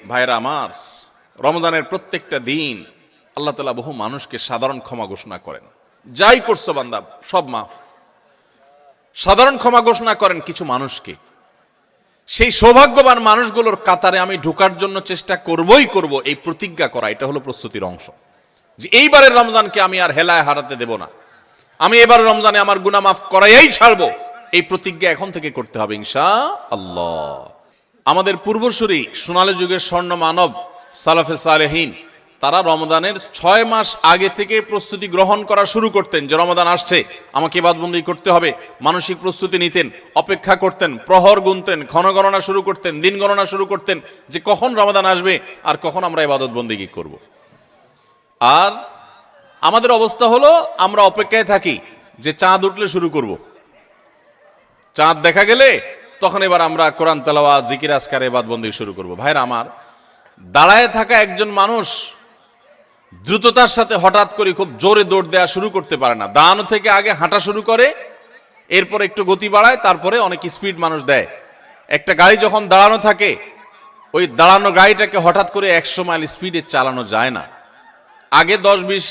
ভাইরা আমার, রমজানের প্রত্যেকটা দিন আল্লাহ তাআলা বহু মানুষকে সাধারণ ক্ষমা ঘোষণা করেন। যাই করছো বান্দা সব মাফ, সাধারণ ক্ষমা ঘোষণা করেন কিছু মানুষকে। সেই সৌভাগ্যবান মানুষগুলোর কাতারে আমি ঢোকার জন্য চেষ্টা করবই করব, এই প্রতিজ্ঞা করা, এটা হলো প্রস্তুতির অংশ। যে এইবারের রমজানকে আমি আর হেলায় হারাতে দেব না, আমি এবার রমজানে আমার গুনাহ মাফ করাই ছাড়বো, এই প্রতিজ্ঞা এখন থেকে করতে হবে ইনশাআল্লাহ। আমাদের পূর্বসূরি সোনালী যুগের স্বর্ণ মানব সালাফে সালেহীন, তারা রমজানের 6 মাস আগে থেকে প্রস্তুতি গ্রহণ করা শুরু করতেন যে রমজান আসছে, আমাকে ইবাদতবন্দি করতে হবে। মানসিক প্রস্তুতি নিতেন, অপেক্ষা করতেন, প্রহর গুনতেন, ক্ষণগণনা শুরু করতেন, দিন গণনা শুরু করতেন যে কখন রমজান আসবে আর কখন আমরা ইবাদতবন্দি করব। আর আমাদের অবস্থা হলো আমরা অপেক্ষায় থাকি যে চাঁদ উঠলে শুরু করব, চাঁদ দেখা গেলে তখন এবার আমরা কোরআন তেলাওয়াত, জিকির আজকার, ইবাদতবন্দি শুরু করব। ভাইরা আমার, দাঁড়ায় থাকা একজন মানুষ দ্রুততার সাথে হঠাৎ করে খুব জোরে দৌড় দেওয়া শুরু করতে পারে না। দাঁড়ানো থেকে আগে হাঁটা শুরু করে, এরপর একটু গতি বাড়ায়, তারপরে অনেক স্পিড মানুষ দেয়। একটা গাড়ি যখন দাঁড়ানো থাকে, ওই দাঁড়ানো গাড়িটাকে হঠাৎ করে 100 মাইল স্পিডে চালানো যায় না। আগে 10, 20,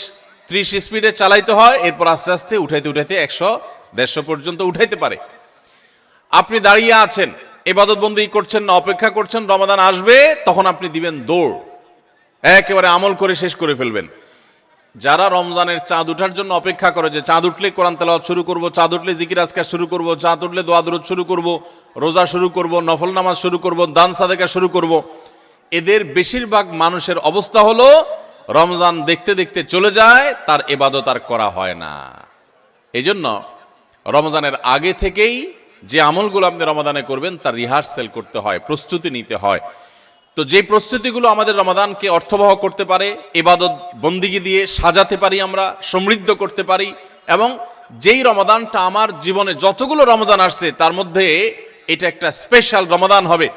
30 স্পিডে চালাইতে হয়, এরপর আস্তে আস্তে উঠাইতে উঠাইতে 100, 150 পর্যন্ত উঠাইতে পারে। আপনি দাঁড়িয়ে আছেন, ইবাদতবন্দি করছেন না, অপেক্ষা করছেন রমাদান আসবে, তখন আপনি দিবেন দৌড়, একেবারে আমল করে শেষ করে ফেলবেন। যারা রমজানের চাঁদ উঠার জন্য অপেক্ষা করে যে চাঁদ উঠলে কোরআন তেলাওয়াত শুরু করব, চাঁদ উঠলে জিকির আজকার শুরু করব, চাঁদ উঠলে দোয়া দরুদ শুরু করব, রোজা শুরু করব, নফল নামাজ শুরু করব, দান সাদেকা শুরু করব, এদের বেশিরভাগ মানুষের অবস্থা হলো রমজান দেখতে দেখতে চলে যায়, তার ইবাদত আর করা হয় না। এই জন্য রমজানের আগে থেকেই যে আমলগুলো আপনি রমাদানে করবেন তার রিহার্সেল করতে হয়, প্রস্তুতি নিতে হয়। তো যে প্রস্তুতিগুলো আমাদের রমাদানকে অর্থবহ করতে পারে, ইবাদত বন্দিগি দিয়ে সাজাতে পারি, আমরা সমৃদ্ধ করতে পারি, এবং যেই রমাদানটা আমার জীবনে যতগুলো রমজান আসছে তার মধ্যে এটা একটা স্পেশাল রমাদান হবে,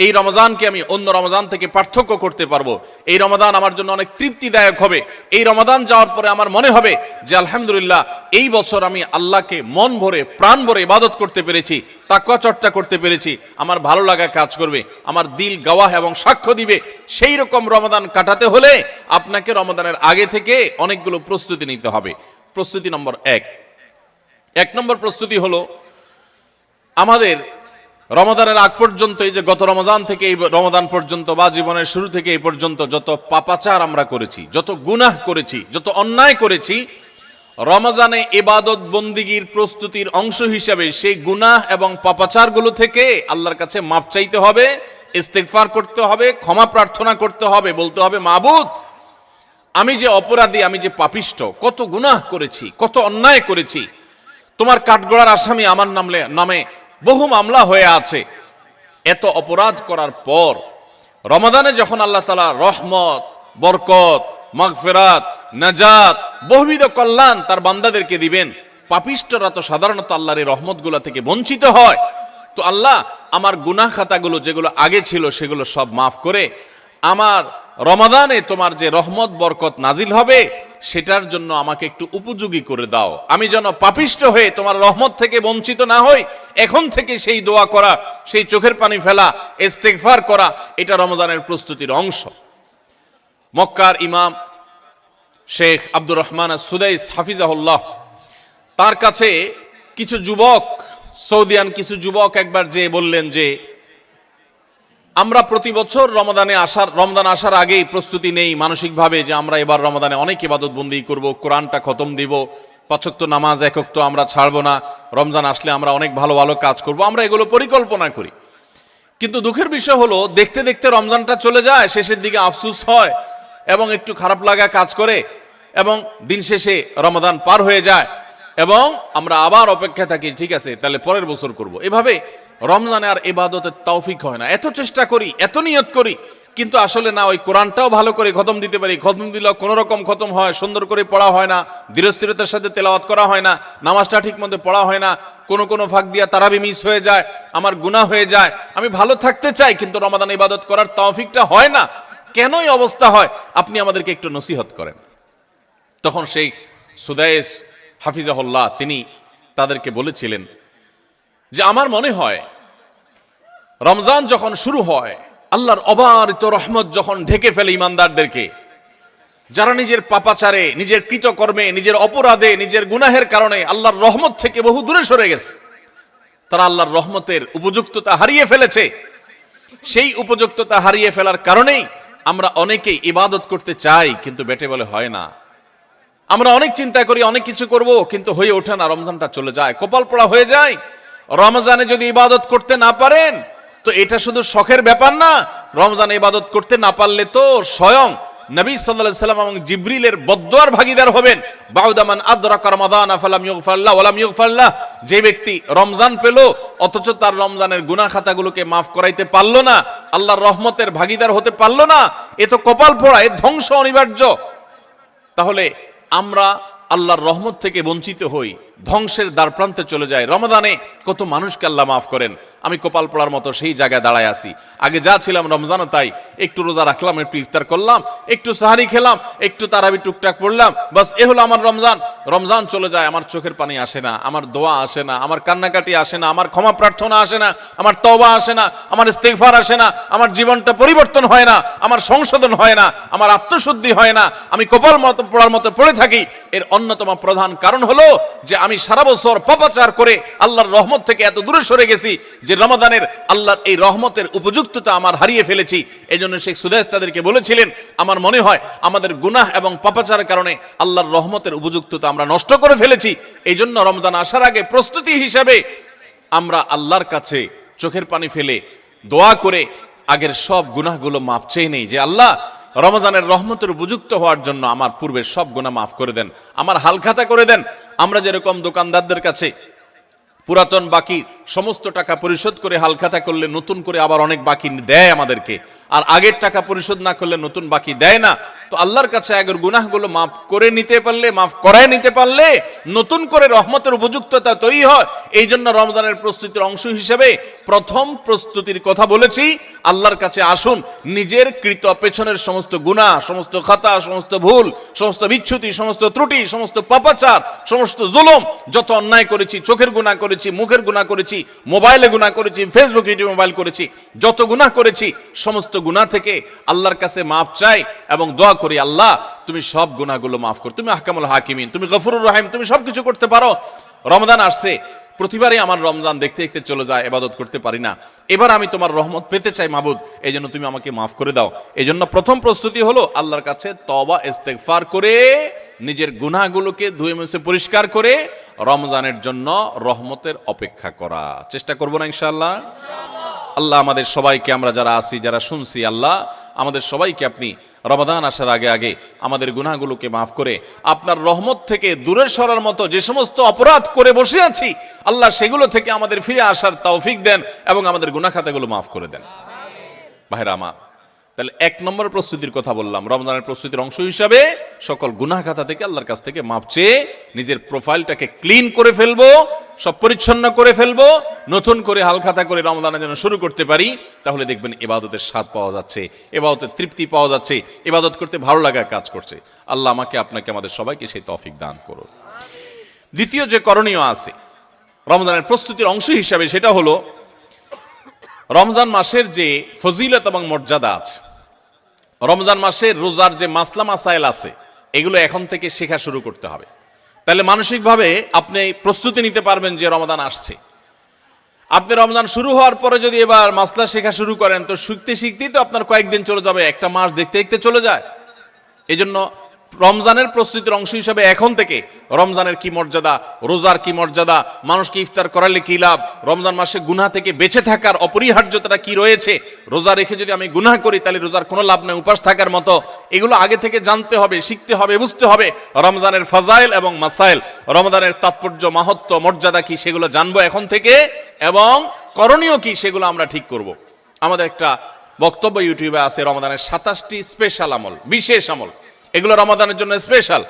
এই রমজানকে আমি অন্য রমজান থেকে পার্থক্য করতে পারবো, এই রমাদান আমার জন্য অনেক তৃপ্তিদায়ক হবে, এই রমাদান যাওয়ার পরে আমার মনে হবে যে আলহামদুলিল্লাহ এই বছর আমি আল্লাহকে মন ভরে প্রাণ ভরে ইবাদত করতে পেরেছি, তাকওয়া চর্চা করতে পেরেছি, আমার ভালো লাগা কাজ করবে, আমার দিল গাওয়াহ এবং সাক্ষ্য দিবে। সেই রকম রমাদান কাটাতে হলে আপনাকে রমাদানের আগে থেকে অনেকগুলো প্রস্তুতি নিতে হবে। প্রস্তুতি নম্বর 1 নম্বর প্রস্তুতি হলো আমাদের রমাদানের আগ পর্যন্ত, এই যে গত রমজান থেকে এই রমাদান পর্যন্ত বা জীবনের শুরু থেকে এই পর্যন্ত যত পাপাচার আমরা করেছি, যত গুনাহ করেছি, যত অন্যায় করেছি, রমজানে ইবাদত বন্দিগির প্রস্তুতির অংশ হিসাবে সেই গুনাহ এবং পাপাচারগুলো থেকে আল্লাহর কাছে মাপ চাইতে হবে, ইস্তেগফার করতে হবে, ক্ষমা প্রার্থনা করতে হবে, বলতে হবে মাবুদ আমি যে অপরাধী, আমি যে পাপিষ্ঠ, কত গুনাহ করেছি, কত অন্যায় করেছি, তোমার কাঠগড়ার আসামি আমার নামে বহু মামলা হয়ে আছে। এত অপরাধ করার পর রমাদানে যখন আল্লাহ তাআলা রহমত, বরকত, মাগফিরাত, নাজাত, বহুবিধ কল্যাণ তার বান্দাদেরকে দিবেন, পাপিষ্ঠরা তো সাধারণত আল্লাহর এই রহমতগুলো থেকে বঞ্চিত হয়। তো আল্লাহ আমার গুনাহ খাতাগুলো যেগুলো আগে ছিল সেগুলো সব মাফ করে আমার রমাদানে তোমার যে রহমত বরকত নাজিল হবে সেটার জন্য আমাকে একটু উপযোগী করে দাও, আমি যেন পাপিষ্ঠ হয়ে তোমার রহমত থেকে বঞ্চিত না হই। এখন থেকে সেই দোয়া করা, সেই চোখের পানি ফেলা, ইস্তেগফার করা, এটা রমজানের প্রস্তুতির অংশ। মক্কার ইমাম শেখ আব্দুর রহমান আস-সুদাইস হাফিজাহুল্লাহ, তার কাছে কিছু যুবক, সৌদিয়ান কিছু যুবক একবার যে বললেন যে আমরা প্রতি বছর রমজান আসার আগেই প্রস্তুতি নেই মানসিকভাবে যে আমরা এবার রমাদানে অনেক ইবাদত বন্দি করব, কোরআনটা খতম দিব, 5 ওয়াক্ত নামাজ 1 ওয়াক্ত আমরা ছাড়বো না, রমজান আসলে আমরা অনেক ভালো ভালো কাজ করব, আমরা এগুলো পরিকল্পনা করি। কিন্তু দুঃখের বিষয় হলো দেখতে দেখতে রমজানটা চলে যায়, শেষের দিকে আফসোস হয় এবং একটু খারাপ লাগা কাজ করে, এবং দিন শেষে রমাদান পার হয়ে যায় এবং আমরা আবার অপেক্ষা থাকি, ঠিক আছে তাহলে পরের বছর করব। এভাবে রমজানে আর ইবাদতের তৌফিক হয় না। এত চেষ্টা করি, এত নিয়ত করি, কিন্তু আসলে না ওই কোরআনটাও ভালো করে খতম দিতে পারি, খতম দিলেও কোনো রকম খতম হয়, সুন্দর করে পড়া হয় না, ধীরস্থিরতার সাথে তেলাওয়াত করা হয় না, নামাজটা ঠিক মতো পড়া হয় না, কোনো ফাঁক দিয়া তারাবি মিস হয়ে যায়, আমার গুনাহ হয়ে যায়। আমি ভালো থাকতে চাই কিন্তু রমাদানে ইবাদত করার তৌফিকটা হয় না। কেনই অবস্থা হয় আপনি আমাদেরকে একটু নসিহত করেন। তখন শেখ সুদাইস হাফিজাহুল্লাহ তিনি তাদেরকে বলেছিলেন যে আমার মনে হয় রমজান যখন শুরু হয় আল্লাহর অবারিত রহমত যখন ঢেকে ফেলে ইমানদারদেরকে, যারা নিজের পাপাচারে, নিজের কৃতকর্মে, নিজের অপরাধে, নিজের গুনাহের কারণে আল্লাহর রহমত থেকে বহু দূরে সরে গেছে, তারা আল্লাহর রহমতের উপযুক্ততা হারিয়ে ফেলেছে। সেই উপযুক্ততা হারিয়ে ফেলার কারণেই আমরা অনেকেই ইবাদত করতে চাই, কিন্তু বেটে বলে হয় না। আমরা অনেক চিন্তা করি, অনেক কিছু করব, কিন্তু হয়ে ওঠে না। রমজানটা চলে যায়, কপাল পোড়া হয়ে যায়। রমজানে যদি ইবাদত করতে না পারেন তো এটা শুধু শখের ব্যাপার না। রমজানে ইবাদত করতে না পারলে তো স্বয়ং নবী সাল্লাল্লাহু আলাইহি সাল্লাম এবং জিবরিলের বদদুয়ার ভাগীদার হবেন। বাউদামান আদরাকা রমাদানা ফালাম ইগফারলাহ ওয়ালাম ইগফারলাহ, যে ব্যক্তি রমজান পেল অথচ তার রমজানের গুনাহ খাতাগুলোকে মাফ করাইতে পারলো না, আল্লাহর রহমতের ভাগীদার হতে পারলো না, এ তো কপাল পোড়া, এ ধ্বংস অনিবার্য। তাহলে আমরা আল্লাহর রহমত থেকে বঞ্চিত হই, ধ্বংসের দ্বার প্রান্তে চলে যায়। রমাদানে কত মানুষকে আল্লাহ মাফ করেন। আমি কপাল পোড়ার মতো সেই জায়গায় দাঁড়ায় আছি। আগে যা ছিলাম রমজানও তাই, একটু রোজা রাখলাম, একটু ইফতার করলাম, একটু সাহারি খেলাম, একটু তারাবি টুকটাক পড়লাম, বাস এ হলো আমার রমজান। রমজান চলে যায়, আমার চোখের পানি আসে না, আমার দোয়া আসে না, আমার কান্নাকাটি আসে না, আমার ক্ষমা প্রার্থনা আসে না, আমার তওবা আসে না, আমার ইস্তিগফার আসে না, আমার জীবনটা পরিবর্তন হয় না, আমার সংশোধন হয় না, আমার আত্মশুদ্ধি হয় না, আমি কপাল মতো পোড়ার মতো পড়ে থাকি। এর অন্যতম প্রধান কারণ হলো যে আমি সারা বছর পাপাচার করে আল্লাহর রহমত থেকে এত দূরে সরে গেছি যে রমাদানের আল্লাহর এই রহমতের উপযুক্ততা আমার হারিয়ে ফেলেছি। এজন্য শেখ সুদেশ তাদেরকে বলেছিলেন, আমার মনে হয় আমাদের গুনাহ এবং পাপাচারের কারণে আল্লাহর রহমতের উপযুক্ততা আমরা নষ্ট করে ফেলেছি। এই জন্য রমজান আসার আগে প্রস্তুতি হিসেবে আমরা আল্লাহর কাছে চোখের পানি ফেলে দোয়া করে আগের সব গুনাহগুলো মাপ চেয়ে নেই যে আল্লাহ রমজানের রহমতের উপযুক্ত হওয়ার জন্য আমার পূর্বের সব গুনাহ মাফ করে দেন, আমার হালখাতা করে দেন। আমরা যেরকম দোকানদারদের কাছে পুরাতন বাকি সমস্ত টাকা পরিশোধ করে হালখাতা করলে নতুন করে আবার অনেক বাকি দেয় আমাদেরকে, আর আগের টাকা পরিশোধ না করলে নতুন বাকি দেয় না, তো আল্লাহর কাছে আগের গুনাহগুলো মাফ করে নিতে পারলে, মাফ করায় নিতে পারলে নতুন করে রহমতের উপযুক্ততা তৈরি হয়। এই জন্য রমজানের প্রস্তুতির অংশ হিসেবে প্রথম প্রস্তুতির কথা বলেছি, আল্লাহর কাছে আসুন নিজের কৃত পেছনের সমস্ত গুনাহ, সমস্ত খাতা, সমস্ত ভুল, সমস্ত বিচ্যুতি, সমস্ত ত্রুটি, সমস্ত পাপাচার, সমস্ত জুলুম, যত অন্যায় করেছি, চোখের গুনাহ করেছি, মুখের গুনাহ করেছি, মোবাইলে গুনাহ করেছি, ফেসবুক ইউটিউব মোবাইল করেছি, যত গুনাহ করেছি সমস্ত গুনাহ থেকে আল্লাহর কাছে মাফ চাই এবং দোয়া করি, আল্লাহ তুমি সব গুনাহগুলো মাফ করো, তুমি আহকামুল হাকিমিন, তুমি গফুরুর রহিম, তুমি সবকিছু করতে পারো। রমজান আসছে, প্রতিবারই আমার রমজান দেখতে দেখতে চলে যায়, ইবাদত করতে পারি না, এবার আমি তোমার রহমত পেতে চাই মাবুদ, এই জন্য তুমি আমাকে মাফ করে দাও। এই জন্য প্রথম প্রস্তুতি হলো আল্লাহর কাছে তওবা ইস্তেগফার করে নিজের গুনাহগুলোকে ধুয়ে মুছে পরিষ্কার করে রমজানের জন্য রহমতের অপেক্ষা করা চেষ্টা করব না ইনশাআল্লাহ। আল্লাহ আমাদের সবাইকে, আমরা যারা আছি, যারা শুনছি, আল্লাহ আমাদের সবাইকে আপনি রমাদান আসার আগে আগে আমাদের গুনাহগুলোকে মাফ করে আপনার রহমত থেকে দূরে সরার মতো যে সমস্ত অপরাধ করে বসে আছি, আল্লাহ সেগুলো থেকে আমাদের ফিরে আসার তৌফিক দেন এবং আমাদের গুনাহ খাতাগুলো মাফ করে দেন। ভাইরা আমার, তাহলে এক নম্বর প্রস্তুতির কথা বললাম, রমজানের প্রস্তুতির অংশ হিসাবে সকল গুনাহ খাতা থেকে আল্লাহর কাছ থেকে মাপ চেয়ে নিজের প্রোফাইলটাকে ক্লিন করে ফেলবো, সব পরিচ্ছন্ন করে ফেলবো, নতুন করে হালখাতা করে রমজানের জন্য শুরু করতে পারি। তাহলে দেখবেন ইবাদতের স্বাদ পাওয়া যাচ্ছে, ইবাদতের তৃপ্তি পাওয়া যাচ্ছে, ইবাদত করতে ভালো লাগার কাজ করছে। আল্লাহ আমাকে, আপনাকে, আমাদের সবাইকে সেই তৌফিক দান করুন। দ্বিতীয় যে করণীয় আছে রমজানের প্রস্তুতির অংশ হিসাবে, সেটা হলো রমজান মাসের যে ফজিলত এবং মর্যাদা আছে, রমজান মাসের রোজার যে মাসলা মাসাইল আছে, এগুলো এখন থেকে শেখা শুরু করতে হবে। তাহলে মানসিকভাবে আপনি প্রস্তুতি নিতে পারবেন যে রমজান আসছে। আপনি রমজান শুরু হওয়ার পরে যদি এবার মাসলা শেখা শুরু করেন, তো শিখতে শিখতেই তো আপনার কয়েকদিন চলে যাবে, একটা মাস দেখতে দেখতে চলে যায়। এই জন্য রমজানের প্রস্তুতির অংশ হিসাবে এখন থেকে রমজানের কি মর্যাদা, রোজার কি মর্যাদা, মানুষকে ইফতার করালে কি লাভ, রমজান মাসে গুনাহ থেকে বেঁচে থাকার অপরিহার্যতা কি রয়েছে, রোজা রেখে যদি আমি গুনাহ করি তাহলে রোজার কোনো লাভ নেই, উপাস থাকার মতো, এগুলো আগে থেকে জানতে হবে, শিখতে হবে, বুঝতে হবে। রমজানের ফাজাইল এবং মাসাইল, রমজানের তাৎপর্য, মাহাত্ম্য, মর্যাদা কি, সেগুলো জানবো এখন থেকে, এবং করণীয় কি সেগুলো আমরা ঠিক করব। আমাদের একটা বক্তব্য ইউটিউবে আছে, রমজানের 27টি স্পেশাল আমল, বিশেষ আমল, এগুলো রমাদানের জন্য স্পেশাল।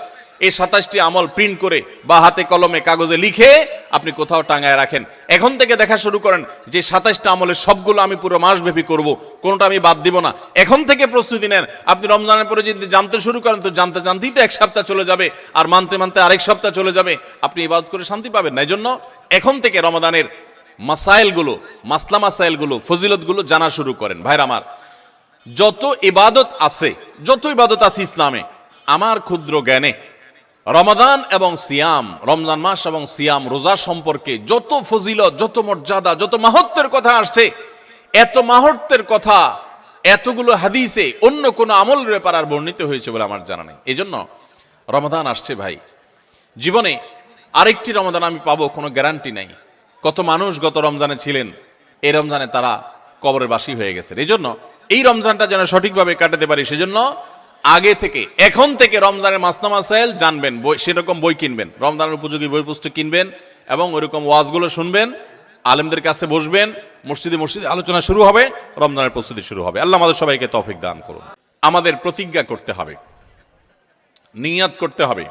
এই 27টি আমল প্রিন্ট করে বা হাতে কলমে কাগজে লিখে আপনি কোথাও টাঙায় রাখেন। এখন থেকে দেখা শুরু করেন যে 27টা আমলের সবগুলো আমি পুরো মাসব্যাপী করব, কোনটা আমি বাদ দিব না। এখন থেকে প্রস্তুতি নেন। আপনি রমজানের পরে যদি জানতে শুরু করেন, তো জানতে জানতেই তো এক সপ্তাহ চলে যাবে, আর মানতে মানতে আরেক সপ্তাহ চলে যাবে, আপনি ইবাদত করে শান্তি পাবেন না। এই জন্য এখন থেকে রমাদানের মাসাইলগুলো, মাসলা মাসাইলগুলো, ফজিলতগুলো জানা শুরু করেন। ভাইরা আমার, যত ইবাদত আছে ইসলামে, আমার ক্ষুদ্র জ্ঞানে রমাদান এবং সিয়াম, রমজান মাস এবং সিয়াম রোজা সম্পর্কে যত ফজিলত, যত মর্যাদা, যত মাহাত্ম্যের কথা আসছে, এত মাহাত্ম্যের কথা এতগুলো হাদিসে অন্য কোন আমলের ব্যাপার আর বর্ণিত হয়েছে বলে আমার জানা নেই। এই জন্য রমাদান আসছে ভাই, জীবনে আরেকটি রমাদান আমি পাবো কোনো গ্যারান্টি নাই। কত মানুষ গত রমজানে ছিলেন, এই রমজানে তারা কবরের বাসী হয়ে গেছে। এই জন্য এই রমজানটা যেন সঠিকভাবে কাটাতে পারি, সেজন্য আগে থেকে, এখন থেকে রমজানের মাসনা মাসাইল জানবেন, সেরকম বই কিনবেন, রমজানের উপযোগী বই পুস্তক কিনবেন এবং ওইরকম ওয়াজগুলো শুনবেন, আলেমদের কাছে বসবেন, মসজিদে আলোচনা শুরু হবে, রমজানের প্রস্তুতি শুরু হবে। আল্লাহ আমাদের সবাইকে তৌফিক দান করুন। আমাদের প্রতিজ্ঞা করতে হবে, নিয়াত করতে হবে,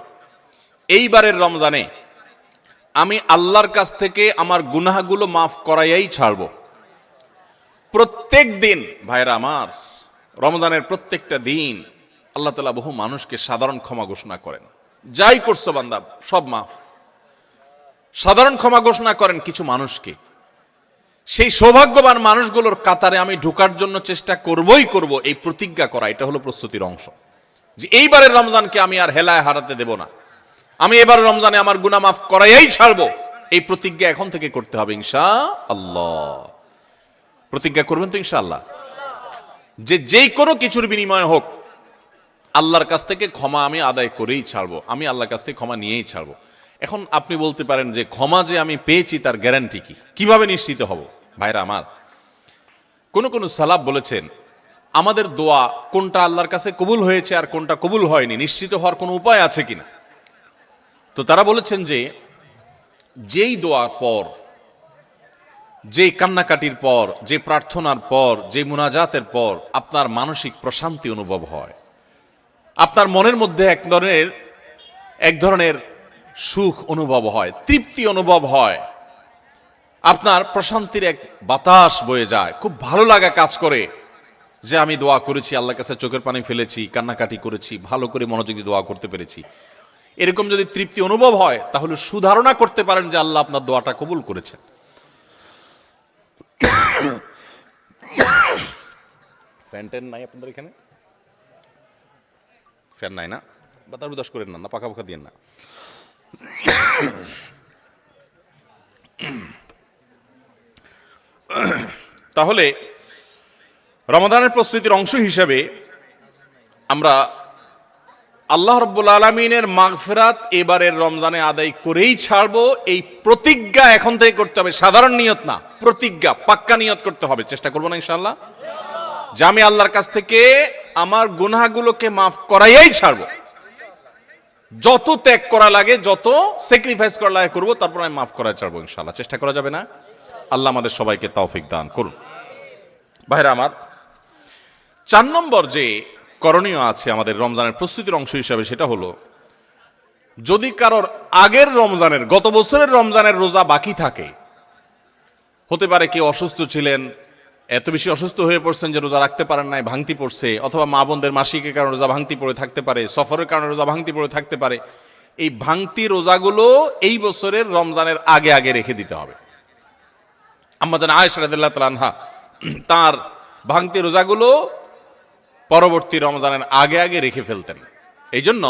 এইবারের রমজানে আমি আল্লাহর কাছ থেকে আমার গুনাহগুলো মাফ করাইয়াই ছাড়ব। প্রত্যেক দিন ভাইরা আমার, রমজানের প্রত্যেকটা দিন আল্লাহ তাআলা বহু মানুষকে সাধারণ ক্ষমা ঘোষণা করেন। যাই করছো বান্দা সব মাফ, সাধারণ ক্ষমা ঘোষণা করেন কিছু মানুষকে। সেই সৌভাগ্যবান মানুষগুলোর কাতারে আমি ঢোকার জন্য চেষ্টা করবই করব। এই প্রতিজ্ঞা করা, এটা হলো প্রস্তুতির অংশ, যে এইবারের রমজানকে আমি আর হেলায় হারাতে দেব না, আমি এবারের রমজানে আমার গুনাহ মাফ করাইয়াই ছাড়বো। এই প্রতিজ্ঞা এখন থেকে করতে হবে ইনশাআল্লাহ। প্রতিজ্ঞা করবেন তো ইনশাআল্লাহ, যে যেই কোনো কিছুর বিনিময় হোক আল্লাহর কাছ থেকে ক্ষমা আমি আদায় করেই ছাড়বো, আমি আল্লাহর কাছ থেকে ক্ষমা নিয়েই ছাড়বো। এখন আপনি বলতে পারেন যে ক্ষমা যে আমি পেয়েছি তার গ্যারান্টি কি, কিভাবে নিশ্চিত হব? ভাইরা আমার, কোন সালাফ বলেছেন আমাদের দোয়া কোনটা আল্লাহর কাছে কবুল হয়েছে আর কোনটা কবুল হয়নি নিশ্চিত হওয়ার কোনো উপায় আছে কিনা। তো তারা বলেছেন যে যেই দোয়ার পর, যে কান্নাকাটির পর, যে প্রার্থনার পর, যে মুনাজাতের পর আপনার মানসিক প্রশান্তি অনুভব হয়, আপনার মনের মধ্যে এক ধরনের সুখ অনুভব হয়, তৃপ্তি অনুভব হয়, আপনার প্রশান্তির এক বাতাস বয়ে যায়, খুব ভালো লাগা কাজ করে যে আমি দোয়া করেছি, আল্লাহর কাছে চোখের পানি ফেলেছি, কান্নাকাটি করেছি, ভালো করে মনোযোগী দোয়া করতে পেরেছি। এরকম যদি তৃপ্তি অনুভব হয় তাহলে সুধারণা করতে পারেন যে আল্লাহ আপনার দোয়াটা কবুল করেছেন। ফ্যান নাই আপনাদের এখানে? ফ্যান নাই না? বাতাস উদাস করেন না, পাখা পাখা দিয়ে না। তাহলে রমাদানের প্রস্তুতির অংশ হিসেবে আমরা আল্লাহ রাব্বুল আলামিনের মাগফিরাত এবারের রমজানে আদায় করেই ছাড়বো, এই প্রতিজ্ঞা এখন থেকে করতে হবে। সাধারণ নিয়ত না, প্রতিজ্ঞা, পাক্কা নিয়ত করতে হবে। চেষ্টা করবো না ইনশাআল্লাহ, যে আমি আল্লাহর কাছ থেকে আমার গুনাহগুলোকে মাফ করাইয়াই ছাড়বো। যত ত্যাগ করা লাগে, যত স্যাক্রিফাইস করা লাগে করবো, তারপর আমি মাফ করাই ছাড়বো ইনশাআল্লাহ। চেষ্টা করা যাবে না? আল্লাহ আমাদের সবাইকে তৌফিক দান করুন। ভাইরা আমার, 4 নম্বর যে করণীয় আছে আমাদের রমজানের প্রস্তুতির অংশ হিসাবে, সেটা হলো যদি কারোর আগের রমজানের, গত বছরের রমজানের রোজা বাকি থাকে, হতে পারে কেউ অসুস্থ ছিলেন, এত বেশি অসুস্থ হয়ে পড়ছেন যে রোজা রাখতে পারেন নাই, ভাঙতি পড়ছে, অথবা মা বোনদের মাসিকের কারণে রোজা ভাঙতি পড়ে থাকতে পারে, সফরের কারণে রোজা ভাঙতি পড়ে থাকতে পারে। এই ভাঙতি রোজাগুলো এই বছরের রমজানের আগে আগে রেখে দিতে হবে। আম্মা জান আয়েশা রাদিয়াল্লাহু তাআলা আনহা তার ভাঙতি রোজাগুলো পরবর্তী রমজানের আগে আগে রেখে ফেলতেন। এই জন্য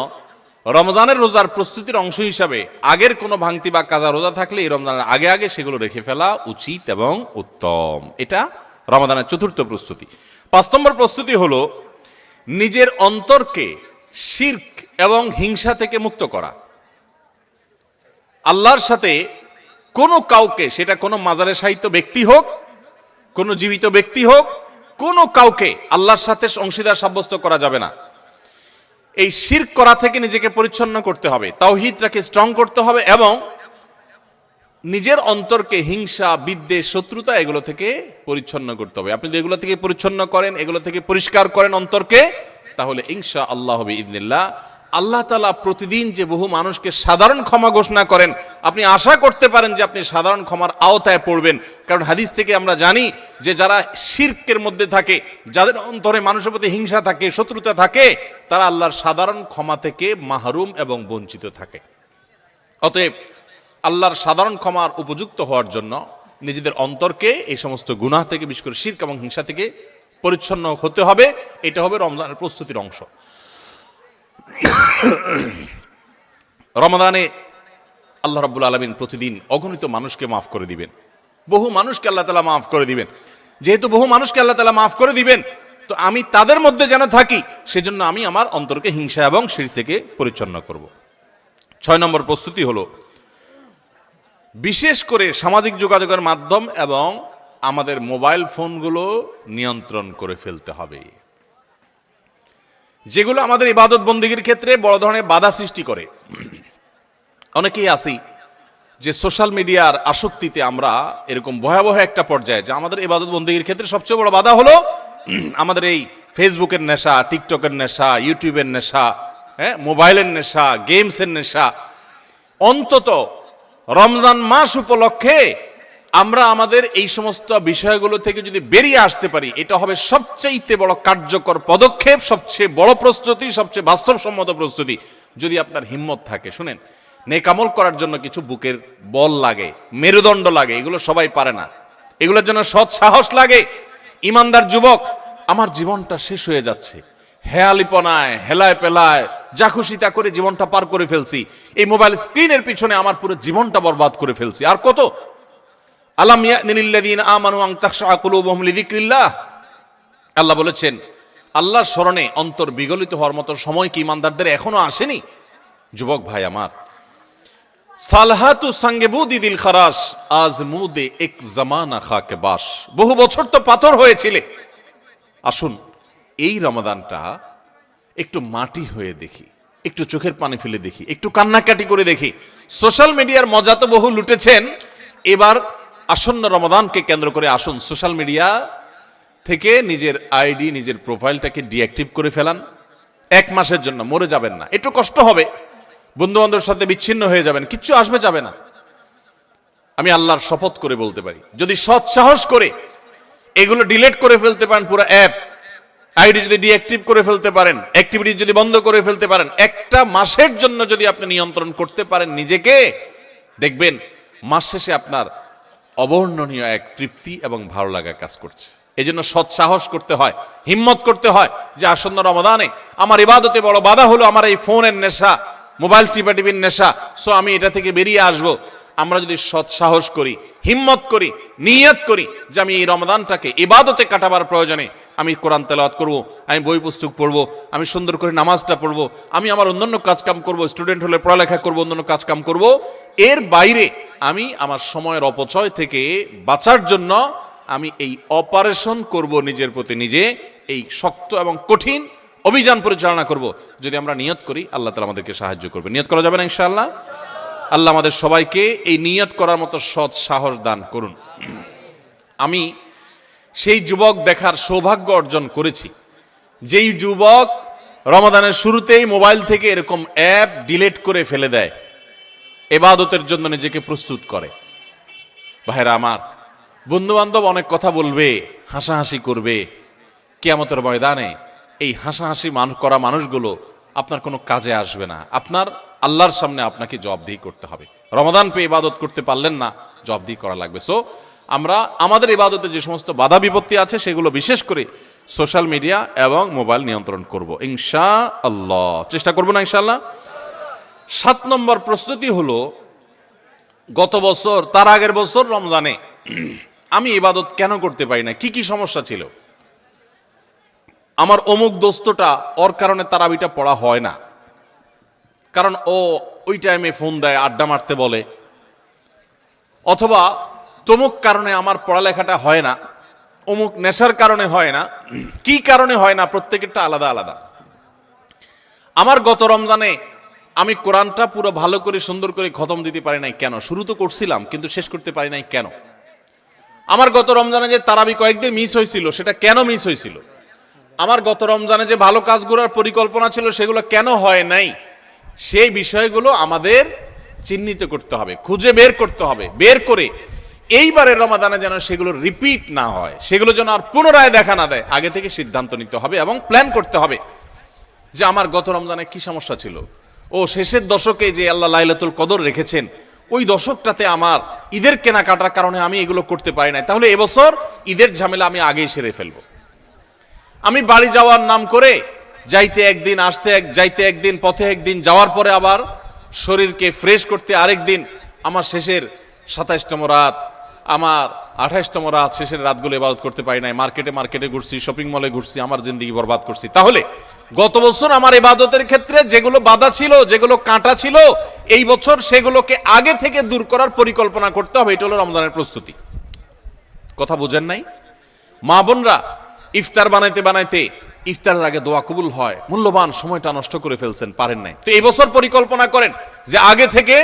রমজানের রোজার প্রস্তুতির অংশ হিসাবে আগের কোনো ভাঙতি বা কাজা রোজা থাকলে এই রমজানের আগে আগে সেগুলো রেখে ফেলা উচিত এবং উত্তম। এটা রমজানের চতুর্থ প্রস্তুতি। 5 নম্বর প্রস্তুতি হলো নিজের অন্তরকে শিরক এবং হিংসা থেকে মুক্ত করা। আল্লাহর সাথে কোনো কাউকে, সেটা কোনো মাজারে শায়িত ব্যক্তি হোক, কোনো জীবিত ব্যক্তি হোক, কোনো কাউকে আল্লাহর সাথে অংশীদার সাব্যস্ত করা যাবে না। এই শিরক করা থেকে নিজেকে পরিচ্ছন্ন করতে হবে, তাওহীদটাকে স্ট্রং করতে হবে এবং নিজের অন্তরকে হিংসা, বিদ্বেষ, শত্রুতা এগুলো থেকে পরিচ্ছন্ন করতে হবে। আপনি যদি এগুলো থেকে পরিচ্ছন্ন করেন, এগুলো থেকে পরিষ্কার করেন অন্তরকে, তাহলে ইনশাআল্লাহ বিইذনিল্লাহ আল্লাহ তাআলা প্রতিদিন যে বহু মানুষকে সাধারণ ক্ষমা ঘোষণা করেন, আপনি আশা করতে পারেন যে আপনি সাধারণ ক্ষমার আওতায় পড়বেন। কারণ হাদিস থেকে আমরা জানি যে যারা শিরকের মধ্যে থাকে, যাদের অন্তরে মানুষের প্রতি হিংসা থাকে, শত্রুতা থাকে, তারা আল্লাহর সাধারণ ক্ষমা থেকে মাহরুম এবং বঞ্চিত থাকে। অতএব আল্লাহর সাধারণ ক্ষমার উপযুক্ত হওয়ার জন্য নিজেদের অন্তরকে এই সমস্ত গুনাহ থেকে, বিশেষ করে শিরক এবং হিংসা থেকে পরিচ্ছন্ন হতে হবে, এটা হবে রমজানের প্রস্তুতির অংশ। রমাদানে আল্লাহ রাব্বুল আলামিন প্রতিদিন অগণিত মানুষকে মাফ করে দিবেন, বহু মানুষকে আল্লাহ তাআলা মাফ করে দিবেন। যেহেতু বহু মানুষকে আল্লাহ তাআলা মাফ করে দিবেন, তো আমি তাদের মধ্যে যেন থাকি, সেজন্য আমি আমার অন্তরকে হিংসা এবং শিরক থেকে পরিচ্ছন্ন করব। 6 নম্বর প্রস্তুতি হলো বিশেষ করে সামাজিক যোগাযোগের মাধ্যম এবং আমাদের মোবাইল ফোনগুলো নিয়ন্ত্রণ করে ফেলতে হবে, যেগুলো আমাদের ইবাদত বন্দেগীর ক্ষেত্রে বড় ধরনের বাধা সৃষ্টি করে। অনেকেই আছি যে সোশ্যাল মিডিয়ার আসক্তিতে আমরা এরকম ভয়াবহ একটা পর্যায়ে, যে আমাদের ইবাদত বন্দেগীর ক্ষেত্রে সবচেয়ে বড় বাধা হলো আমাদের এই ফেসবুকের নেশা, টিকটকের নেশা, ইউটিউবের নেশা, মোবাইলের নেশা, গেমসের নেশা। অন্তত রমজান মাস উপলক্ষে আমরা আমাদের এই সমস্ত বিষয়গুলো থেকে যদি বেরিয়ে আসতে পারি, এটা হবে সবচেয়ে বড় কার্যকর পদক্ষেপ, সবচেয়ে বড় প্রস্তুতি, সবচেয়ে বাস্তবসম্মত প্রস্তুতি। যদি আপনার হিম্মত থাকে, শুনেন, নেক আমল করার জন্য কিছু বুকের বল লাগে, মেরুদণ্ড লাগে, এগুলো সবাই পারে না। এগুলোর জন্য সৎ সাহস লাগে। ইমানদার যুবক, আমার জীবনটা শেষ হয়ে যাচ্ছে, হেয়ালিপনায়, হেলায় পেলায়, যা খুশি তা করে জীবনটা পার করে ফেলছি, এই মোবাইল স্ক্রিনের পিছনে আমার পুরো জীবনটা বরবাদ করে ফেলছি, আর কত? আলাম ইয়ানিল্লাযীনা আমানু আন তাখশা কুলুবুহুম লিযিকরিল্লাহ। আল্লাহ বলেছেন, আল্লাহর স্মরণে অন্তর বিগলিত হওয়ার মতো সময় কি ইমানদারদের এখনো আসেনি? যুবক ভাই আমার, সালহাতু সঙ্গে বুদি দিল খারাস আজ মুদে এক জামানা খাকে বাস। বহু বছর তো পাথর হয়েছিলে, আসুন এই রমাদানটা একটু মাটি হয়ে দেখি, একটু চোখের পানি ফেলে দেখি, একটু কান্নাকাটি করে দেখি। সোশ্যাল মিডিয়ার মজা তো বহু লুটেছেন, এবার আসন্ন রমাদানকে কেন্দ্র করে আসুন সোশ্যাল মিডিয়া থেকে নিজের আইডি, নিজের প্রোফাইলটাকে ডিঅ্যাক্টিভ করে ফেলান। 1 মাসের জন্য মরে যাবেন না, একটু কষ্ট হবে, বন্ধু বান্ধবের সাথে বিচ্ছিন্ন হয়ে যাবেন, কিচ্ছু আসবে যাবে না। আমি আল্লাহর শপথ করে বলতে পারি, যদি সৎ সাহস করে এগুলো ডিলিট করে ফেলতে পারেন, পুরো অ্যাপ আইডি যদি ডিঅ্যাক্টিভ করে ফেলতে পারেন, অ্যাক্টিভিটি যদি বন্ধ করে ফেলতে পারেন, 1টা মাসের জন্য যদি আপনি নিয়ন্ত্রণ করতে পারেন নিজেকে, দেখবেন মাস শেষে আপনার অবর্ণনীয় এক তৃপ্তি এবং ভালো লাগা কাজ করছে। এই জন্য সৎ সাহস করতে হয়, হিম্মত করতে হয় যে আসন্ন রমাদানে আমার ইবাদতে বড় বাধা হলো আমার এই ফোনের নেশা, মোবাইল টিপাটিপির নেশা, সো আমি এটা থেকে বেরিয়ে আসব। আমরা যদি সৎ সাহস করি, হিম্মত করি, নিয়ত করি যে আমি এই রমাদানটাকে ইবাদতে কাটাবার প্রয়োজনে আমি কোরআন তেলাওয়াত করব, আমি বই পুস্তক পড়ব, আমি সুন্দর করে নামাজটা পড়ব, আমি আমার অন্যান্য কাজকাম করব, স্টুডেন্ট হলে পড়ালেখা করব, অন্যান্য কাজকাম করব। এর বাইরে আমি আমার সময়ের অপচয় থেকে বাঁচার জন্য আমি এই অপারেশন করব, নিজের প্রতি নিজে এই শক্ত এবং কঠিন অভিযান পরিচালনা করব। যদি আমরা নিয়ত করি, আল্লাহ তাআলা আমাদেরকে সাহায্য করবে। নিয়ত করা যাবে না ইনশাআল্লাহ? আল্লাহ আমাদের সবাইকে এই নিয়ত করার মতো সৎ সাহস দান করুন। আমি সেই যুবক দেখার সৌভাগ্য অর্জন করেছি, যেই যুবক রমাদানের শুরুতেই মোবাইল থেকে এরকম অ্যাপ ডিলিট করে ফেলে দেয়, ইবাদতের জন্য নিজেকে প্রস্তুত করে। ভাইরা আমার, বন্ধু বান্ধব অনেক কথা বলবে, হাসাহাসি করবে, কিয়ামতের ময়দানে এই হাসাহাসি করা মানুষগুলো আপনার কোনো কাজে আসবে না। আপনার আল্লাহর সামনে আপনাকে জবাবদিহি করতে হবে। রমাদান পেয়ে ইবাদত করতে পারলেন না, জবাবদিহি করা লাগবে। সো আমরা আমাদের ইবাদতে যে সমস্ত বাধা বিপত্তি আছে সেগুলো বিশেষ করে সোশ্যাল মিডিয়া এবং মোবাইল নিয়ন্ত্রণ করব ইনশাআল্লাহ, চেষ্টা করব না ইনশাআল্লাহ। 7 নম্বর প্রস্তুতি হলো, গত বছর তার আগের বছর রমজানে আমি ইবাদত কেন করতে পারি না, কি কি সমস্যা ছিল। আমার অমুক দোস্তটা, ওর কারণে তারাবিটা পড়া হয় না, কারণ ও ওই টাইমে ফোন দেয়, আড্ডা মারতে বলে, অথবা তমুক কারণে আমার পড়ালেখাটা হয় না, অমুক নেশার কারণে হয় না। কি কারণে হয় না, প্রত্যেকেরটা আলাদা আলাদা। আমার গত রমজানে আমি কোরআনটা পুরো ভালো করে সুন্দর করে খতম দিতে পারি নাই কেন? শুরু তো করছিলাম কিন্তু শেষ করতে পারি নাই কেন? আমার গত রমজানে যে তারাবি কয়েকদিন মিস হয়েছিল, সেটা কেন মিস হয়েছিল? আমার গত রমজানে যে ভালো কাজগুলোর পরিকল্পনা ছিল, সেগুলো কেন হয় নাই? সেই বিষয়গুলো আমাদের চিহ্নিত করতে হবে, খুঁজে বের করতে হবে। বের করে এইবারের রমাদানে যেন সেগুলো রিপিট না হয়, সেগুলো যেন আর পুনরায় দেখা না দেয়, আগে থেকে সিদ্ধান্ত নিতে হবে এবং প্ল্যান করতে হবে যে আমার গত রমজানে কি সমস্যা ছিল। ও শেষের দশকে যে আল্লাহ লাইলাতুল কদর রেখেছেন, ওই দশকটাতে আমার ঈদের কেনাকাটার কারণে আমি এগুলো করতে পারি নাই, তাহলে এবছর ঈদের ঝামেলা আমি আগেই সেরে ফেলবো। আমি বাড়ি যাওয়ার নাম করে যাইতে একদিন, আসতে যাইতে একদিন, পথে একদিন, যাওয়ার পরে আবার শরীরকে ফ্রেশ করতে আরেকদিন, আমার শেষের 27তম রাত, আমার 28তম রাত, শেষের রাতগুলো ইবাদত করতে পারি নাই, মার্কেটে ঘুরছি, শপিং মলে ঘুরছি, আমার জিন্দেগি বরবাদ করছি। তাহলে গত বছর আমার ইবাদতের ক্ষেত্রে যেগুলো বাধা ছিল, যেগুলো কাঁটা ছিল, এই বছর সেগুলোকে আগে থেকে দূর করার পরিকল্পনা করতে হবে। এটা হলো রমজানের প্রস্তুতি। কথা বুঝেন নাই? মা বোনরা ইফতার বানাইতে বানাইতে ইফতারের আগে দোয়া কবুল হয়, মূল্যবান সময়টা নষ্ট করে ফেলছেন, পারেন নাই। তো এই বছর পরিকল্পনা করেন যে আগে থেকে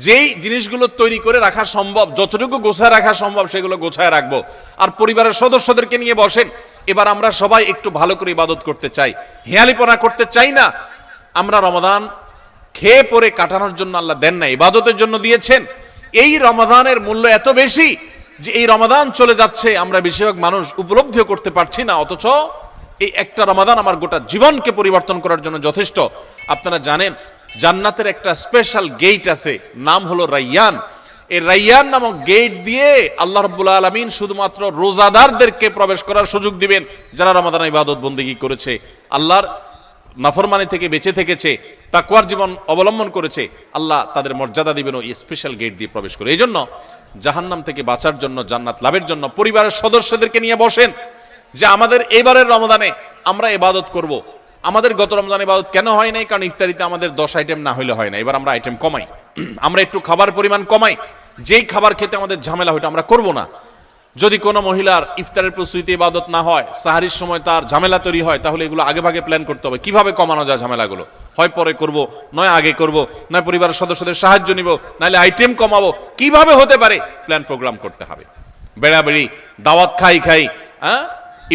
যেই জিনিসগুলো তৈরি করে রাখা সম্ভব, যতটুকু গোছায় রাখা সম্ভব সেগুলো গোছায় রাখবো। আর পরিবারের সদস্যদেরকে নিয়ে বসেন, এবার আমরা সবাই একটু ভালো করে ইবাদত করতে চাই, হেয়ালিপনা করতে চাই না। আমরা রমাদান খেয়ে পরে কাটানোর জন্য আল্লাহ দেন না, ইবাদতের জন্য দিয়েছেন। এই রমাদানের মূল্য এত বেশি যে এই রমাদান চলে যাচ্ছে, আমরা বেশিরভাগ মানুষ উপলব্ধিও করতে পারছি না, অথচ এই একটা রমাদান আমার গোটা জীবনকে পরিবর্তন করার জন্য যথেষ্ট। আপনারা জানেন জান্নাতের একটা স্পেশাল গেট আছে, নাম হলো রাইয়ান। এই রাইয়ান নামক গেট দিয়ে আল্লাহ রাব্বুল আলামিন শুধুমাত্র রোজাদারদেরকে প্রবেশ করার সুযোগ দিবেন, যারা রমাদানে ইবাদত বন্দেগী করেছে, আল্লাহর নাফরমানি থেকে বেঁচে থেকেছে, তাকওয়ার জীবন অবলম্বন করেছে। আল্লাহ তাদের মর্যাদা দিবেন ওই স্পেশাল গেট দিয়ে প্রবেশ করে। এই জন্য জাহান্নাম থেকে বাঁচার জন্য, জান্নাত লাভের জন্য পরিবারের সদস্যদেরকে নিয়ে বসেন যে আমাদের এবারের রমাদানে আমরা ইবাদত করব। আমাদের গত রমজানে ইবাদত কেন হয় নাই? কারণ ইফতারিতে আমাদের 10 আইটেম না হইলে হয় না। এবার আমরা আইটেম কমাই, আমরা একটু খাবার পরিমাণ কমাই, যেই খাবার খেতে আমাদের ঝামেলা হইতো আমরা করব না। যদি কোনো মহিলার ইফতারের প্রস্তুতিতে ইবাদত না হয়, সাহারির সময় তার ঝামেলা তৈরি হয়, তাহলে এগুলো আগে ভাগে প্ল্যান করতে হবে কিভাবে কমানো যায় ঝামেলাগুলো। হয় পরে করব, নয় আগে করব, নয় পরিবারের সদস্যদের সাহায্য নিব, নাহলে আইটেম কমাবো, কিভাবে হতে পারে প্ল্যান প্রোগ্রাম করতে হবে। বেড়াবেড়ি, দাওয়াত খাই,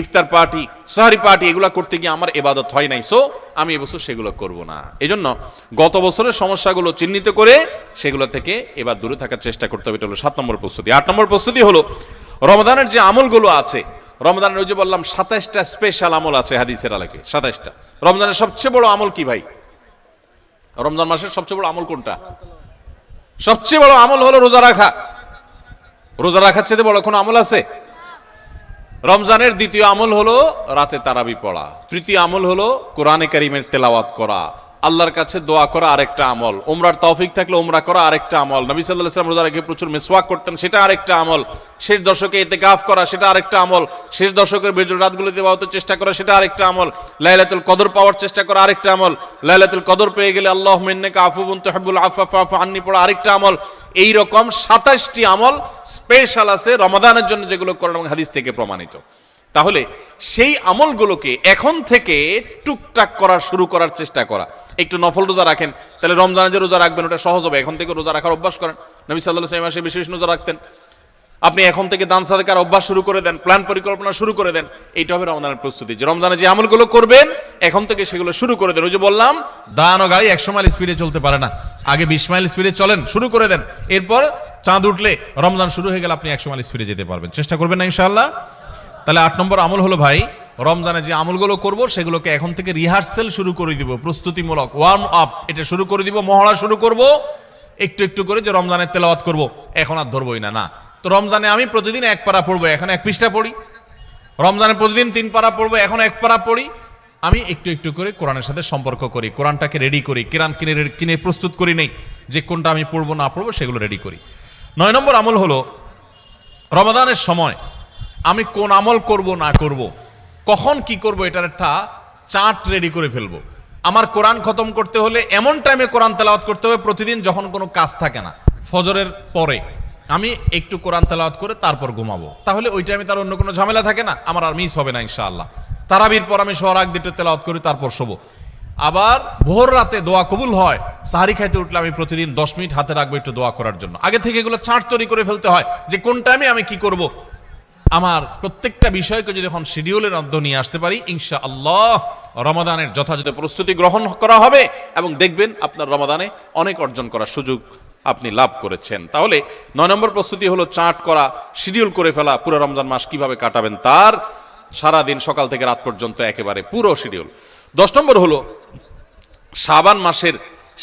ইফতার পার্টি, সাহারি পার্টি, এগুলো করতে গিয়ে আমার ইবাদত হয় নাই, সো আমি এবছর সেগুলো করব না। এজন্য গত বছরের সমস্যাগুলো চিহ্নিত করে সেগুলো থেকে এবার দূরে থাকার চেষ্টা করতে হবে। এটা হলো 7 নম্বর প্রস্তুতি। 8 নম্বর প্রস্তুতি হলো রমাদানের যে আমলগুলো আছে, রমাদানের ওই যে বললাম 27টা স্পেশাল আমল আছে হাদিসের আলোকে, 27টা। রমজানের সবচেয়ে বড় আমল কি ভাই? রমজান মাসের সবচেয়ে বড় আমল কোনটা? সবচেয়ে বড় আমল হলো রোজা রাখা। রোজা রাখার চেয়ে বড় কোনো আমল আছে? রমজানের দ্বিতীয় আমল হলো রাতে তারাবি পড়া। তৃতীয় আমল হলো কোরআনে কারীমের তেলাওয়াত করা, আল্লাহর কাছে দোয়া করা আরেকটা আমল, উমরার তৌফিক থাকলে উমরা করা আরেকটা আমল, নবী সাল্লাল্লাহু আলাইহি ওয়াসাল্লাম রোজা রেখে প্রচুর মিসওয়াক করতেন, সেটা আরেকটা আমল, শেষ দশকে ইতিকাফ করা সেটা আরেকটা আমল, শেষ দশকের বেজর রাতগুলোতে ইবাদতের চেষ্টা করা সেটা আরেকটা আমল, লাইলাতুল কদর পাওয়ার চেষ্টা করা আরেকটা আমল, লাইলাতুল কদর পেয়ে গেলে আল্লাহুম্মা ইন্নাকা আফুউন তুহিব্বুল আফওয়া ফা'ফু আন্নী পড়া আরেকটা আমল। এই রকম 27টি আমল স্পেশাল আছে রমাদানের জন্য, যেগুলো কোরআন এবং হাদিস থেকে প্রমাণিত। তাহলে সেই আমলগুলোকে এখন থেকে টুকটাক করা শুরু করার চেষ্টা করা। একটু নফল রোজা রাখেন, তাহলে রমজানে যে রোজা রাখবেন ওটা সহজ হবে। এখন থেকে রোজা রাখার অভ্যাস করেন। নবী সাল্লাল্লাহু আলাইহি ওয়াসাল্লাম মাসে বেশি বেশি রোজা রাখতেন। আপনি এখন থেকে দান সাদাকার অভ্যাস শুরু করে দেন, প্ল্যান পরিকল্পনা শুরু করে দেন। এইটা হবে রমজানের প্রস্তুতি, যে রমজানে যে আমলগুলো করবেন এখন থেকে সেগুলো শুরু করে দেন। ওই যে বললাম দাঁড়ানো গাড়ি 100 মাইল স্পিডে চলতে পারে না, আগে 20 মাইল স্পিডে চলেন, শুরু করে দেন। এরপর চাঁদ উঠলে রমজান শুরু হয়ে গেলে আপনি 100 মাইল স্পিডে যেতে পারবেন। চেষ্টা করবেন না ইনশাআল্লাহ? তাহলে 8 নম্বর আমল হলো ভাই, রমজানে যে আমলগুলো করব সেগুলোকে এখন থেকে রিহার্সেল শুরু করে দিব, প্রস্তুতিমূলক ওয়ার্ম আপ এটা শুরু করে দিব, মহড়া শুরু করব একটু একটু করে, যে রমজানের তেলাওয়াত করব, এখন আর ধরবই না। তো রমজানে আমি প্রতিদিন 1 পারা পড়বো, এখন 1 পৃষ্ঠা পড়ি। রমজানে প্রতিদিন 3 পারা পড়বো, এখন 1 পারা পড়ি। আমি একটু একটু করে কোরআনের সাথে সম্পর্ক করি, কোরআনটাকে রেডি করি, কোরআন কিনে প্রস্তুত করি নেই যে কোনটা আমি পড়বো না পড়বো, সেগুলো রেডি করি। 9 নম্বর আমল হলো রমাদানের সময় আমি কোন আমল করব না করব, কখন কি করব, এটার একটা চার্ট রেডি করে ফেলবো। আমার কোরআন খতম করতে হলে এমন টাইমে কোরআন তেলাওয়াত করতে হবে প্রতিদিন যখন কোনো কাজ থাকে না, ফজরের পরে আমি একটু কোরআন তেলাওয়াত করে তারপর ঘুমাবো, তাহলে ওই টাইমে তার অন্য কোনো ঝামেলা থাকে না, আমার আর মিস হবে না ইনশাআল্লাহ। তারাবির পর আমি সোহর আগ দিতে তেলাওয়াত করি, তারপর শোবো। আবার ভোর রাতে দোয়া কবুল হয়, সাহারি খাইতে উঠলে আমি প্রতিদিন 10 মিনিট হাতে রাখবো একটু দোয়া করার জন্য। আগে থেকে এগুলো চার্ট তৈরি করে ফেলতে হয় যে কোন টাইমে আমি কি করব। আমার প্রত্যেকটা বিষয়কে যদি এখন শিডিউলের মধ্যে নিয়ে আসতে পারি, ইনশাআল্লাহ রমাদানের যথাযথ প্রস্তুতি গ্রহণ করা হবে এবং দেখবেন আপনার রমাদানে অনেক অর্জন করার সুযোগ আপনি লাভ করেছেন। তাহলে 9 নম্বর প্রস্তুতি হলো চার্ট করা, শিডিউল করে ফেলা, পুরো রমজান মাস কিভাবে কাটাবেন তার সারা দিন সকাল থেকে রাত পর্যন্ত একেবারে পুরো শিডিউল। 10 নম্বর হলো শাবান মাসের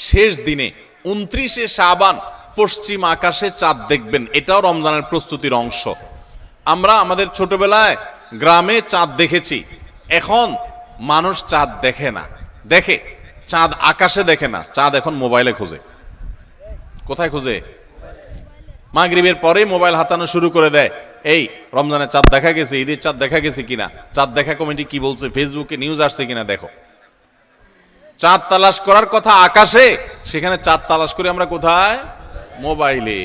শেষ দিনে 29শে শাবান পশ্চিম আকাশে চাঁদ দেখবেন, এটাও রমজানের প্রস্তুতির অংশ। আমরা আমাদের ছোটবেলায় গ্রামে চাঁদ দেখেছি, এখন মানুষ চাঁদ দেখে না, দেখে চাঁদ আকাশে দেখে না, চাঁদ এখন মোবাইলে খোঁজে। কোথায় খুঁজে? মাগরিবের পরেই মোবাইল হাতানো শুরু করে দেয়, এই রমজানের চাঁদ দেখা গেছে, ঈদের চাঁদ দেখা গেছে কিনা, চাঁদ দেখা কমিটি কি বলছে, ফেসবুকে নিউজ আসছে কিনা দেখো। চাঁদ তালাশ করার কথা আকাশে, সেখানে চাঁদ তালাশ করে আমরা কোথায়? মোবাইলে।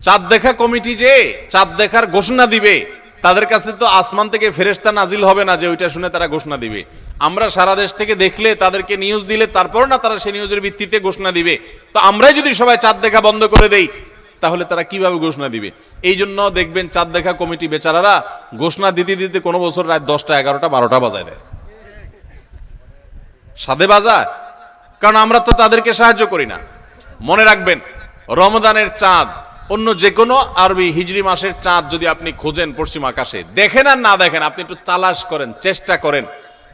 চাঁদ দেখা কমিটি যে চাঁদ দেখার ঘোষণা দিবে, তাদের কাছে তো আসমান থেকে ফেরেশতা নাজিল হবে না যে ওইটা শুনে তারা ঘোষণা দিবে। আমরা সারা দেশ থেকে দেখলে, তাদেরকে নিউজ দিলে তারপর না তারা সেই নিউজের ভিত্তিতে ঘোষণা দিবে। তো আমরাই যদি সবাই চাঁদ দেখা বন্ধ করে দেই, তাহলে তারা কিভাবে ঘোষণা দিবে? এই জন্য দেখবেন চাঁদ দেখা কমিটি বেচারারা ঘোষণা দিতে দিতে কোনো বছর রাত 10টা 11টা 12টা বাজায় দেয়। সাধে বাজায়, কারণ আমরা তো তাদেরকে সাহায্য করি না। মনে রাখবেন, রমজানের চাঁদ অন্য যে কোনো আরবি হিজরি মাসের চাঁদ যদি আপনি খোঁজেন পশ্চিম আকাশে, দেখেন আর না দেখেন, আপনি একটু তালাশ করেন, চেষ্টা করেন,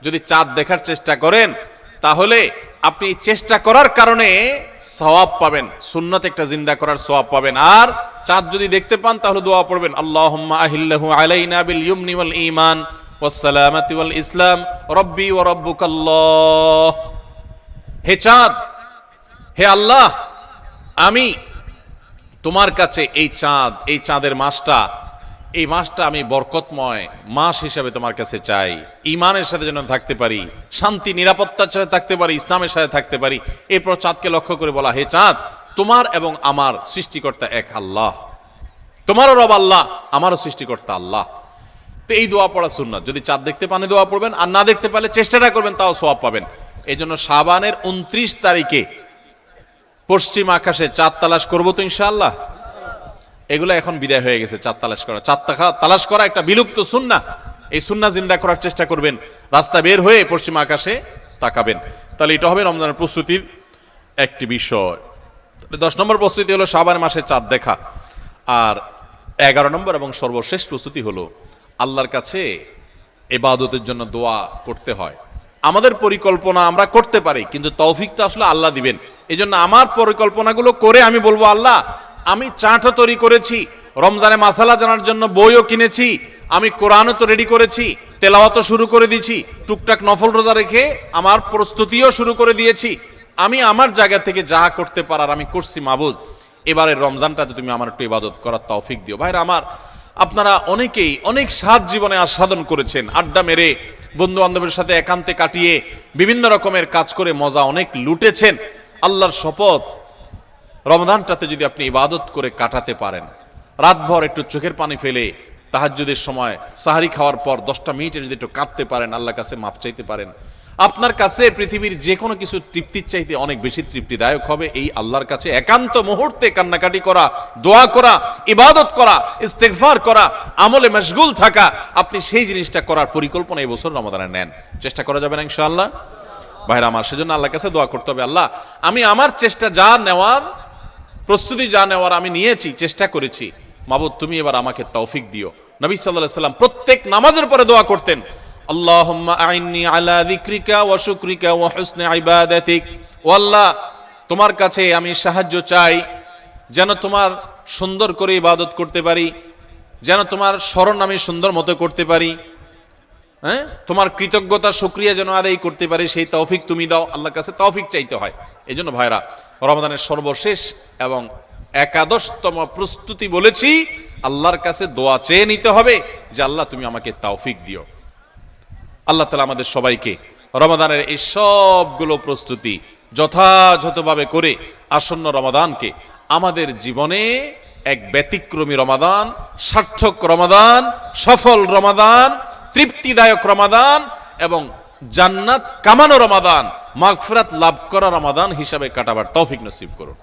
যদি চাঁদ দেখার চেষ্টা করেন, তাহলে আপনি চেষ্টা করার কারণে সওয়াব পাবেন, সুন্নাত একটা জিন্দা করার সওয়াব পাবেন। আর চাঁদ যদি দেখতে পান তাহলে দোয়া পড়বেন, আল্লাহুম্মা আহিল্লাহু আলাইনা বিল ইয়ুমনি ওয়াল ঈমান ওয়াস সালামাতি ওয়াল ইসলাম রব্বি ওয়া রাব্বুকাল্লাহ। হে চাঁদ, হে আল্লাহ, আমি তোমার কাছে এই চাঁদ, এই চাঁদের মাসটা, এই মাসটা আমি বরকতময় মাস হিসাবে তোমার কাছে চাই। ঈমানের সাথে যেন থাকতে পারি, শান্তি নিরাপত্তার সাথে থাকতে পারি, ইসলামের সাথে থাকতে পারি। এরপর চাঁদকে লক্ষ্য করে বলা, হে চাঁদ, তোমার এবং আমার সৃষ্টিকর্তা এক আল্লাহ, তোমারও রব আল্লাহ, আমারও সৃষ্টিকর্তা আল্লাহ। তো এই দোয়া পড়া সুন্নাত। যদি চাঁদ দেখতে পান দোয়া পড়বেন, আর না দেখতে পারলে চেষ্টাটা করবেন, তাও সওয়াব পাবেন। এই জন্য শাবানের 29 তারিখে পশ্চিম আকাশে চাঁদ তালাশ করবো তো ইনশাআল্লাহ। এগুলো এখন বিদায় হয়ে গেছে, চাঁদ তালাশ করা। চাঁদ তালাশ করা একটা বিলুপ্ত সুন্নাহ। এই সুন্নাহ জিন্দা করার চেষ্টা করবেন, রাস্তা বের হয়ে পশ্চিম আকাশে তাকাবেন, তাহলে এটা হবে রমজানের প্রস্তুতির একটি বিষয়। 10 নম্বর প্রস্তুতি হলো শাবান মাসে চাঁদ দেখা। আর 11 নম্বর এবং সর্বশেষ প্রস্তুতি হলো আল্লাহর কাছে ইবাদতের জন্য দোয়া করতে হয়। আমাদের পরিকল্পনা আমরা করতে পারি, কিন্তু তৌফিকটা আসলে আল্লাহ দিবেন। এই জন্য আমার পরিকল্পনাগুলো করে আমি বলবো, আল্লাহ আমি চাটও তৈরি করেছি, রমজানে মাসালা জানার জন্য বইও কিনেছি, আমি কোরআনও তো রেডি করেছি, তেলাওয়াতও শুরু করে দিয়েছি, টুকটাক নফল রোজা রেখে আমার প্রস্তুতিও শুরু করে দিয়েছি। আমি আমার জায়গা থেকে যা করতে পারার আমি করছি। মাবুদ, এবারের রমজানটাতে তুমি আমার একটু ইবাদত করার তৌফিক দিও। ভাইরা আমার, আপনারা অনেকেই অনেক স্বাদ জীবনে আস্বাদন করেছেন, আড্ডা মেরে বন্ধু বান্ধবের সাথে একান্তে কাটিয়ে বিভিন্ন রকমের কাজ করে মজা অনেক লুটেছেন। আল্লাহর শপথ, রমজানটাতে যদি আপনি ইবাদত করে কাটাতে পারেন, রাতভর একটু চোখের পানি ফেলে তাহাজ্জুদের সময় সাহারি খাওয়ার পর 10টা মিনিটে যদি একটু কাঁদতে পারেন, আল্লাহর কাছে মাপ চাইতে পারেন, আপনার কাছে পৃথিবীর যে কোনো কিছু তৃপ্তির চাইতে অনেক বেশি তৃপ্তিদায়ক হবে এই আল্লাহর কাছে একান্ত মুহূর্তে কান্নাকাটি করা, দোয়া করা, ইবাদত করা, ইস্তেগফার করা, আমলে মশগুল থাকা। আপনি সেই জিনিসটা করার পরিকল্পনা এই বছর রমাদানে নেন, চেষ্টা করা যাবে না ইনশাআল্লাহ। ভাইরা আমার, সেজন্য আল্লাহর কাছে দোয়া করতে হবে, আল্লাহ আমি আমার চেষ্টা যা নেওয়ার, প্রস্তুতি যা নেওয়ার আমি নিয়েছি, চেষ্টা করেছি, মাবুদ তুমি এবার আমাকে তৌফিক দিও। নবী সাল্লাল্লাহু আলাইহি সাল্লাম প্রত্যেক নামাজের পরে দোয়া করতেন, আল্লাহুম্মা আইন্নি আলা যিকরিকা ওয়া শুকরিকা ওয়া হুসনি ইবাদাতিক। ও আল্লাহ, তোমার কাছে আমি সাহায্য চাই যেন তোমার সুন্দর করে ইবাদত করতে পারি, যেন তোমার স্মরণ আমি সুন্দর মতো করতে পারি, হ্যাঁ, তোমার কৃতজ্ঞতা শুকরিয়া যেন আদায় করতে পারি, সেই তৌফিক তুমি দাও। আল্লাহর কাছে তৌফিক চাইতে হয়। এই জন্য ভাইরা, রমাদানের সর্বশেষ এবং 11তম প্রস্তুতি বলেছি, আল্লাহর কাছে দোয়া চেয়ে নিতে হবে যে আল্লাহ তুমি আমাকে তৌফিক দিও। আল্লাহ তাআলা আমাদের সবাইকে রমাদানের এই সবগুলো প্রস্তুতি যথাযথভাবে করে আসন্ন রমাদানকে আমাদের জীবনে এক ব্যতিক্রমী রমাদান, সার্থক রমাদান, সফল রমাদান, তৃপ্তিদায়ক রমাদান এবং জান্নাত কামানো রমাদান, মাগফিরাত লাভ করা রমাদান হিসাবে কাটাবার তৌফিক নসিব করুন।